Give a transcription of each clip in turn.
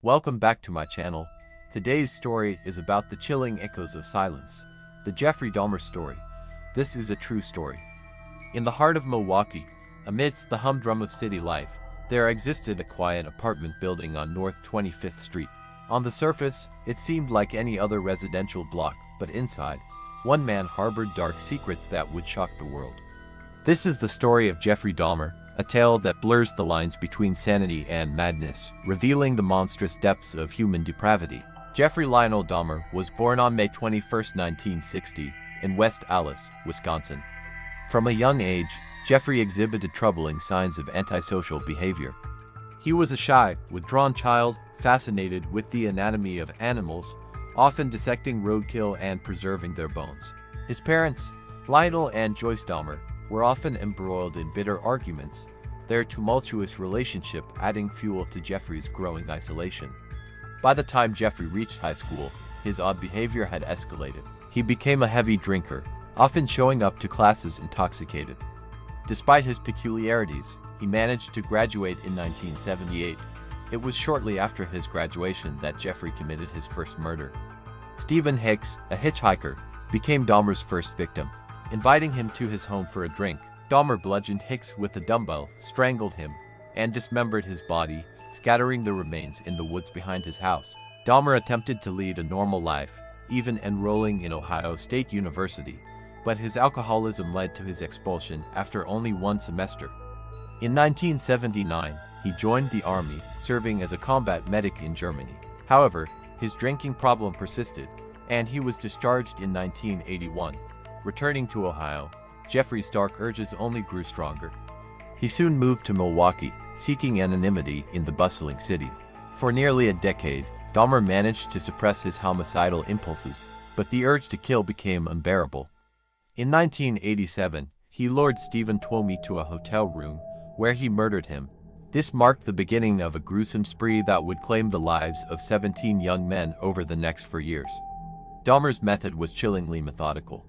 Welcome back to my channel. Today's story is about the chilling echoes of silence. The Jeffrey Dahmer story. This is a true story. In the heart of Milwaukee, amidst the humdrum of city life, there existed a quiet apartment building on North 25th Street. On the surface, it seemed like any other residential block, but inside, one man harbored dark secrets that would shock the world. This is the story of Jeffrey Dahmer, a tale that blurs the lines between sanity and madness, revealing the monstrous depths of human depravity. Jeffrey Lionel Dahmer was born on May 21, 1960, in West Allis, Wisconsin. From a young age, Jeffrey exhibited troubling signs of antisocial behavior. He was a shy, withdrawn child, fascinated with the anatomy of animals, often dissecting roadkill and preserving their bones. His parents, Lionel and Joyce Dahmer, were often embroiled in bitter arguments, their tumultuous relationship adding fuel to Jeffrey's growing isolation. By the time Jeffrey reached high school, his odd behavior had escalated. He became a heavy drinker, often showing up to classes intoxicated. Despite his peculiarities, he managed to graduate in 1978. It was shortly after his graduation that Jeffrey committed his first murder. Stephen Hicks, a hitchhiker, became Dahmer's first victim. Inviting him to his home for a drink, Dahmer bludgeoned Hicks with a dumbbell, strangled him, and dismembered his body, scattering the remains in the woods behind his house. Dahmer attempted to lead a normal life, even enrolling in Ohio State University, but his alcoholism led to his expulsion after only one semester. In 1979, he joined the army, serving as a combat medic in Germany. However, his drinking problem persisted, and he was discharged in 1981. Returning to Ohio, Jeffrey's dark urges only grew stronger. He soon moved to Milwaukee, seeking anonymity in the bustling city. For nearly a decade, Dahmer managed to suppress his homicidal impulses, but the urge to kill became unbearable. In 1987, he lured Stephen Twomey to a hotel room, where he murdered him. This marked the beginning of a gruesome spree that would claim the lives of 17 young men over the next 4 years. Dahmer's method was chillingly methodical.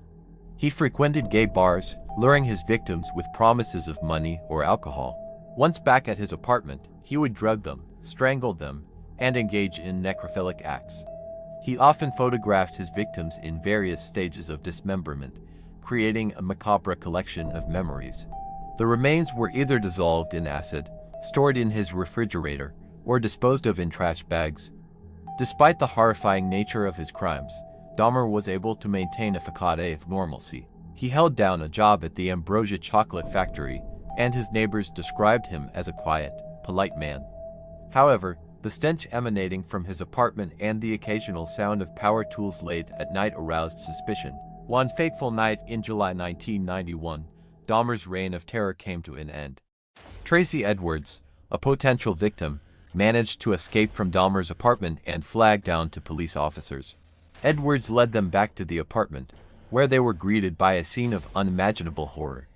He frequented gay bars, luring his victims with promises of money or alcohol. Once back at his apartment, he would drug them, strangle them, and engage in necrophilic acts. He often photographed his victims in various stages of dismemberment, creating a macabre collection of memories. The remains were either dissolved in acid, stored in his refrigerator, or disposed of in trash bags. Despite the horrifying nature of his crimes, Dahmer was able to maintain a facade of normalcy. He held down a job at the Ambrosia chocolate factory, and his neighbors described him as a quiet, polite man. However, the stench emanating from his apartment and the occasional sound of power tools late at night aroused suspicion. One fateful night in July 1991, Dahmer's reign of terror came to an end. Tracy Edwards, a potential victim, managed to escape from Dahmer's apartment and flag down to police officers. Edwards led them back to the apartment, where they were greeted by a scene of unimaginable horror.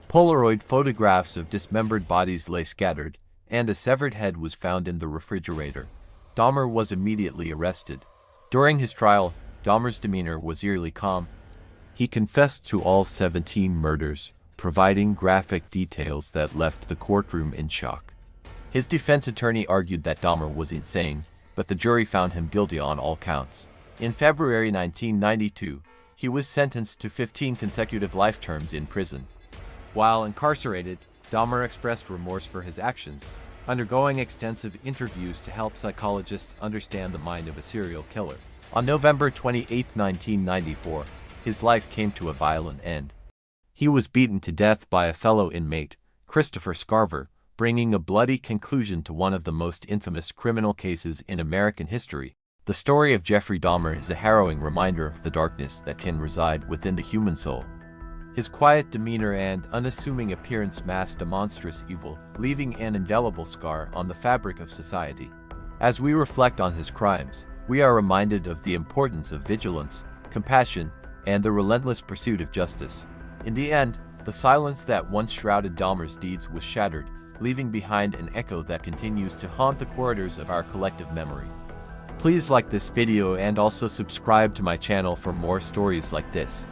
Polaroid photographs of dismembered bodies lay scattered, and a severed head was found in the refrigerator. Dahmer was immediately arrested. During his trial, Dahmer's demeanor was eerily calm. He confessed to all 17 murders, providing graphic details that left the courtroom in shock. His defense attorney argued that Dahmer was insane, but the jury found him guilty on all counts. In February 1992, he was sentenced to 15 consecutive life terms in prison. While incarcerated, Dahmer expressed remorse for his actions, undergoing extensive interviews to help psychologists understand the mind of a serial killer. On November 28, 1994, his life came to a violent end. He was beaten to death by a fellow inmate, Christopher Scarver, bringing a bloody conclusion to one of the most infamous criminal cases in American history. The story of Jeffrey Dahmer is a harrowing reminder of the darkness that can reside within the human soul. His quiet demeanor and unassuming appearance masked a monstrous evil, leaving an indelible scar on the fabric of society. As we reflect on his crimes, we are reminded of the importance of vigilance, compassion, and the relentless pursuit of justice. In the end, the silence that once shrouded Dahmer's deeds was shattered, leaving behind an echo that continues to haunt the corridors of our collective memory. Please like this video and also subscribe to my channel for more stories like this.